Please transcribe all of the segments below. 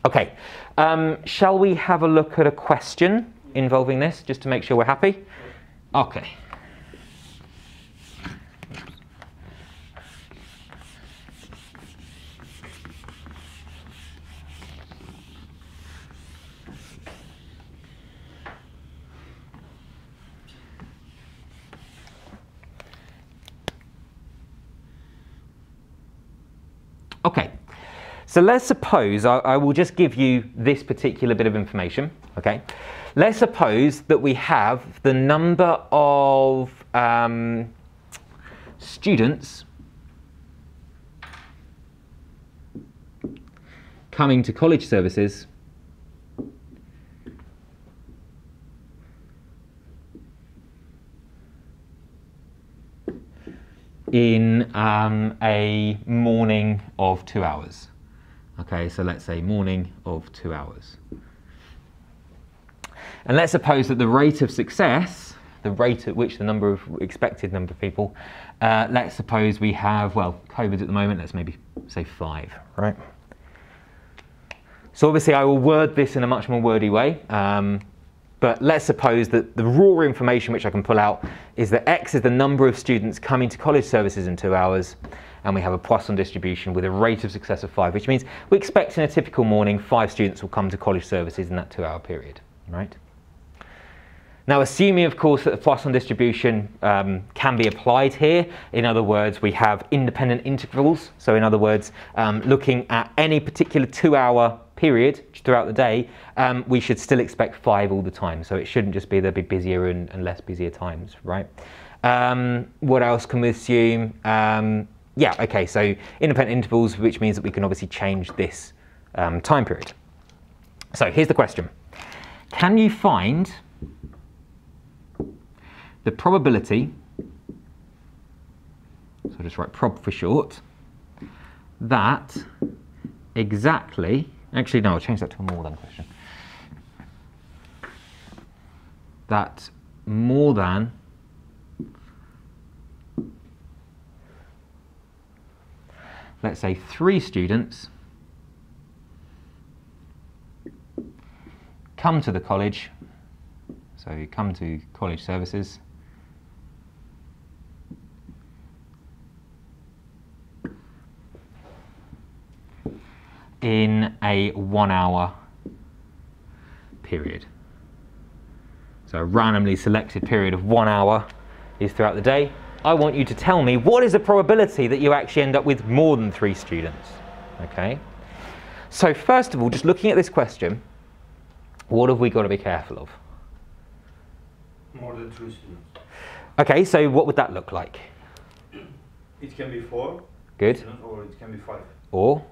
Okay, shall we have a look at a question involving this, just to make sure we're happy? Okay. Okay, so let's suppose, I will just give you this particular bit of information, okay? Let's suppose that we have the number of students coming to college services in a morning of 2 hours. Okay, so let's say morning of 2 hours. And let's suppose that the rate of success, the rate at which the expected number of people, let's suppose we have, well, COVID at the moment, let's maybe say 5, right? So obviously I will word this in a much more wordy way. But let's suppose that the raw information which I can pull out is that X is the number of students coming to college services in 2 hours, and we have a Poisson distribution with a rate of success of 5, which means we expect in a typical morning 5 students will come to college services in that 2 hour period, right? Now, assuming, of course, that the Poisson distribution can be applied here, in other words, we have independent intervals. So in other words, looking at any particular 2 hour period throughout the day, we should still expect 5 all the time. So it shouldn't just be there'll be busier and less busier times, right? What else can we assume? Yeah, okay, so independent intervals, which means that we can obviously change this time period. So here's the question. Can you find the probability, so I'll just write prob for short, that exactly, actually no, I'll change that to a more than question, that more than let's say 3 students come to the college, so you come to college services in a 1 hour period. So a randomly selected period of 1 hour is throughout the day. I want you to tell me what is the probability that you actually end up with more than 3 students, okay? So first of all, just looking at this question, what have we got to be careful of? More than 3 students. Okay, so what would that look like? It can be 4. Good. Or it can be 5. Or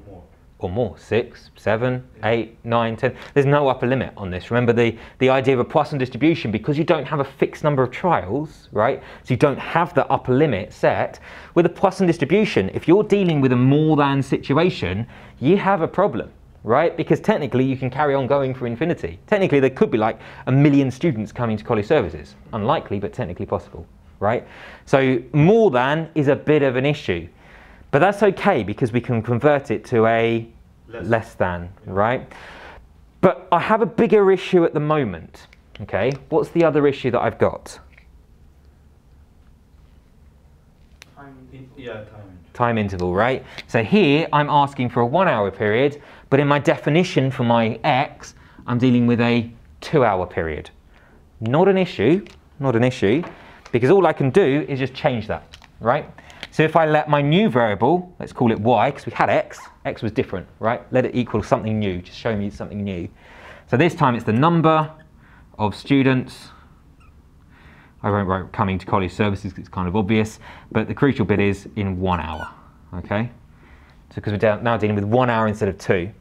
More. Or more, 6, 7, 8, 9, 10. There's no upper limit on this. Remember the idea of a Poisson distribution, because you don't have a fixed number of trials, right? So you don't have the upper limit set. With a Poisson distribution, if you're dealing with a more than situation, you have a problem, right? Because technically you can carry on going for infinity. Technically there could be like 1 million students coming to college services. Unlikely, but technically possible, right? So more than is a bit of an issue. But that's okay, because we can convert it to a less than, right? But I have a bigger issue at the moment, okay? What's the other issue that I've got? Time interval, right? So here I'm asking for a 1 hour period, but in my definition for my X, I'm dealing with a 2 hour period. Not an issue, because all I can do is just change that, right? So if I let my new variable, let's call it y, because we had x was different, right? Let it equal something new, just show me something new. So this time it's the number of students. I won't write coming to college services, it's kind of obvious, but the crucial bit is in 1 hour, okay? So because we're now dealing with 1 hour instead of 2.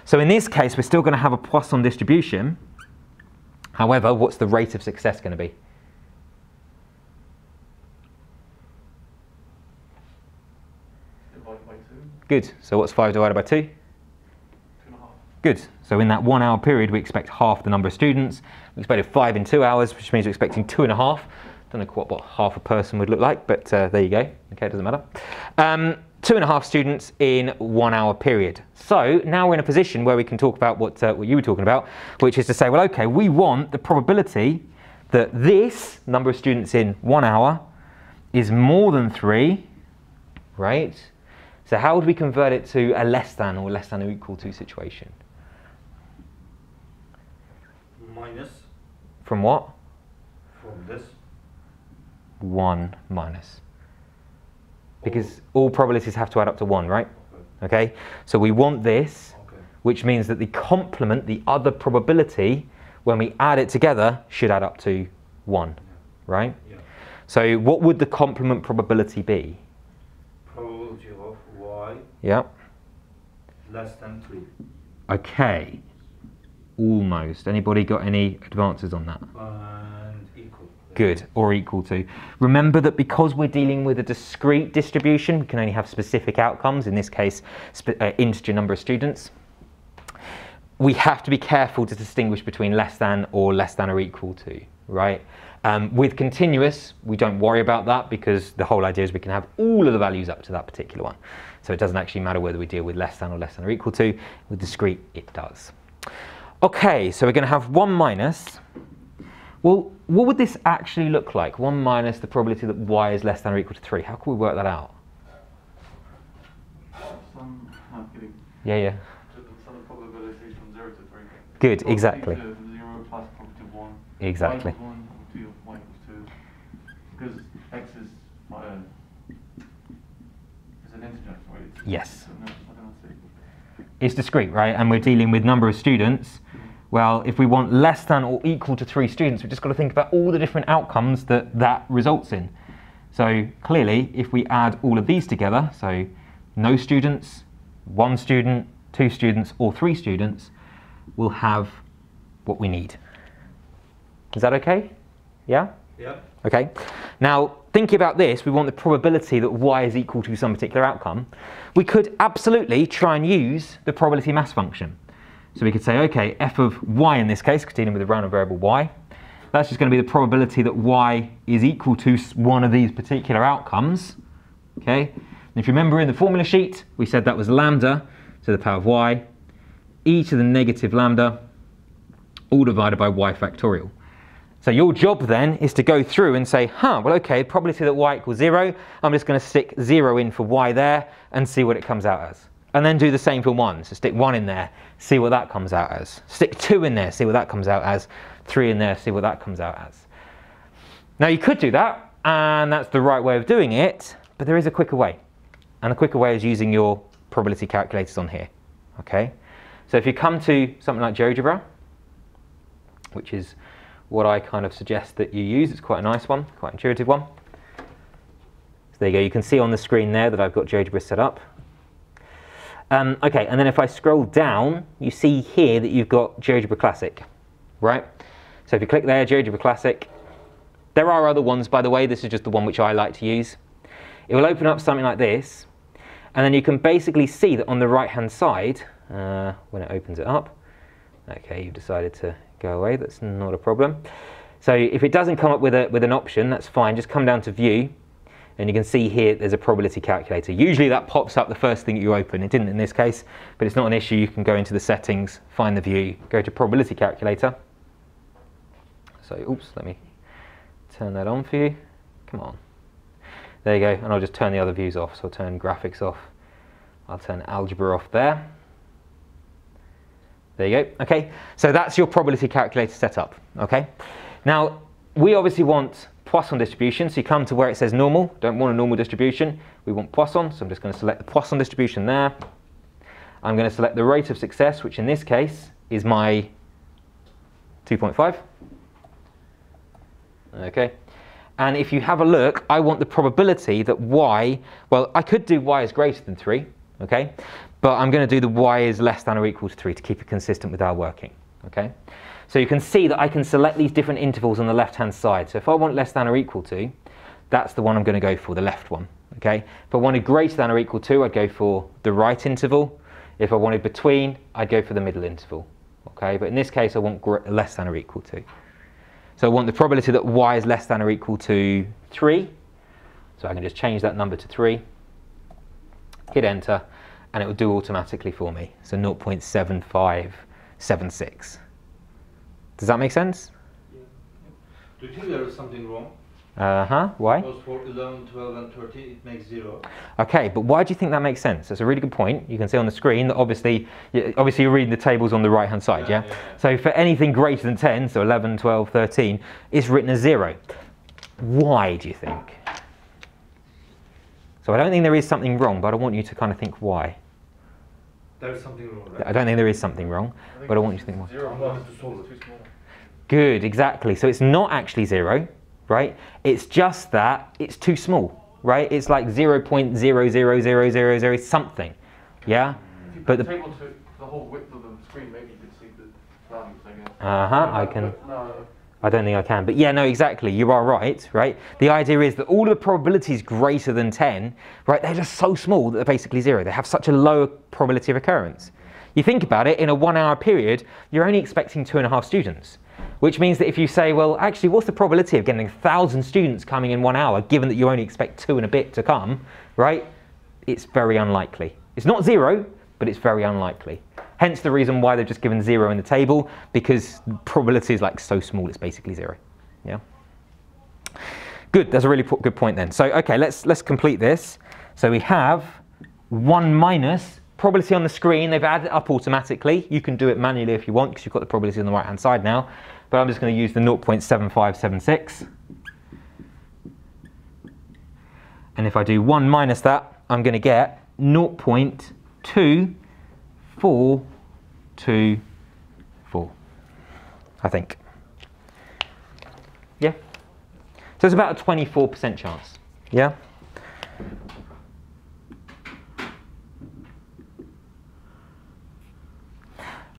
So in this case, we're still going to have a Poisson distribution. However, what's the rate of success going to be? Good. So what's 5 divided by 2? 2.5. Good. So in that 1 hour period, we expect half the number of students. We expected 5 in 2 hours, which means we're expecting 2.5. Don't know quite what half a person would look like, but there you go. Okay, it doesn't matter. 2.5 students in 1 hour period. So now we're in a position where we can talk about what you were talking about, which is to say, well, okay, we want the probability that this number of students in 1 hour is more than 3, right? So how would we convert it to a less than or less than or equal to situation? Minus. From what? From this. 1 minus. Because all probabilities have to add up to 1, right? Okay, so we want this, which means that the complement, the other probability, when we add it together, should add up to 1, right? Yeah. So what would the complement probability be? Probability of y Yeah. less than 3. Okay, almost. Anybody got any advances on that? And equal. Good, or equal to. Remember that because we're dealing with a discrete distribution, we can only have specific outcomes, in this case, integer number of students. We have to be careful to distinguish between less than or equal to, right? With continuous, we don't worry about that because the whole idea is we can have all of the values up to that particular one. So it doesn't actually matter whether we deal with less than or equal to. With discrete, it does. Okay, so we're going to have 1 minus. Well, what would this actually look like? 1 minus the probability that y is less than or equal to 3. How can we work that out? I'm kidding. Yeah. Some probabilities from 0 to 3. Good, exactly. 0 plus probability of 1. Exactly. Y equals 1, probability of y equals 2. Because x is an integer, right? Yes. So no, I don't see. It's discrete, right? And we're dealing with number of students. Well, if we want less than or equal to 3 students, we've just got to think about all the different outcomes that results in. So clearly, if we add all of these together, so no students, 1 student, 2 students, or 3 students, we'll have what we need. Is that okay? Yeah? Yeah. Okay. Now, thinking about this, we want the probability that y is equal to some particular outcome. We could absolutely try and use the probability mass function. So we could say, okay, f of y in this case, because dealing with a random variable y, that's just going to be the probability that y is equal to one of these particular outcomes. Okay. And if you remember in the formula sheet, we said that was lambda to the power of y, e to the negative lambda, all divided by y factorial. So your job then is to go through and say, well, okay, probability that y equals 0, I'm just going to stick 0 in for y there and see what it comes out as. And then do the same for 1. So stick 1 in there, see what that comes out as. Stick 2 in there, see what that comes out as. 3 in there, see what that comes out as. Now you could do that, and that's the right way of doing it, but there is a quicker way. And the quicker way is using your probability calculators on here. Okay? So if you come to something like GeoGebra, which is what I kind of suggest that you use, it's quite a nice one, quite an intuitive one. So there you go, you can see on the screen there that I've got GeoGebra set up. Okay, and then if I scroll down, you see here that you've got GeoGebra Classic, right? So if you click there, GeoGebra Classic, there are other ones, by the way, this is just the one which I like to use. It will open up something like this, and then you can basically see that on the right-hand side, when it opens it up, okay, you've decided to go away, that's not a problem. So if it doesn't come up with an option, that's fine, just come down to View, and you can see here there's a probability calculator. Usually that pops up the first thing you open. It didn't in this case, but it's not an issue. You can go into the settings, find the view, go to probability calculator. So, oops, let me turn that on for you. Come on. There you go, and I'll just turn the other views off. So I'll turn graphics off. I'll turn algebra off there. There you go. Okay, so that's your probability calculator set up. Okay. Now, we obviously want Poisson distribution, so you come to where it says normal, don't want a normal distribution, we want Poisson, so I'm just going to select the Poisson distribution there. I'm going to select the rate of success, which in this case is my 2.5. Okay, and if you have a look, I want the probability that y, well, I could do y is greater than 3, okay, but I'm going to do the y is less than or equal to 3 to keep it consistent with our working, okay. So you can see that I can select these different intervals on the left-hand side. So if I want less than or equal to, that's the one I'm going to go for, the left one. Okay. If I wanted greater than or equal to, I'd go for the right interval. If I wanted between, I'd go for the middle interval. Okay. But in this case, I want less than or equal to. So I want the probability that y is less than or equal to 3. So I can just change that number to 3. hit enter, and it will do automatically for me. So 0.7576. Does that make sense? Do you think there is something wrong? Why? Because for 11, 12 and 13 it makes 0. Okay, but why do you think that makes sense? That's a really good point. You can see on the screen that obviously you're reading the tables on the right hand side, yeah? So for anything greater than 10, so 11, 12, 13, it's written as 0. Why do you think? So I don't think there is something wrong, but I want you to kind of think why. There is something wrong, right? I don't think there is something wrong, but I want you to think why. 0 I'm not is to solve it. too small. Good, exactly. So it's not actually 0, right? It's just that it's too small, right? It's like 0.00000 something, yeah? If you But put the the table to the whole width of the screen, maybe you could see the values, I guess. I can. No. I don't think I can, but yeah, no, exactly. You are right, right? The idea is that all of the probabilities greater than 10, right? They're just so small that they're basically 0. They have such a low probability of occurrence. You think about it, in a 1 hour period, you're only expecting 2.5 students, which means that if you say, well, actually, what's the probability of getting 1,000 students coming in 1 hour, given that you only expect 2 and a bit to come, right? It's very unlikely. It's not 0, but it's very unlikely. Hence the reason why they've just given 0 in the table, because the probability is like so small, it's basically 0. Yeah. Good. That's a really good point then. So okay, let's complete this. So we have 1 minus probability on the screen. They've added it up automatically. You can do it manually if you want, because you've got the probability on the right hand side now. But I'm just going to use the 0.7576. And if I do 1 minus that, I'm going to get 0.2424, I think. Yeah. So it's about a 24% chance. Yeah.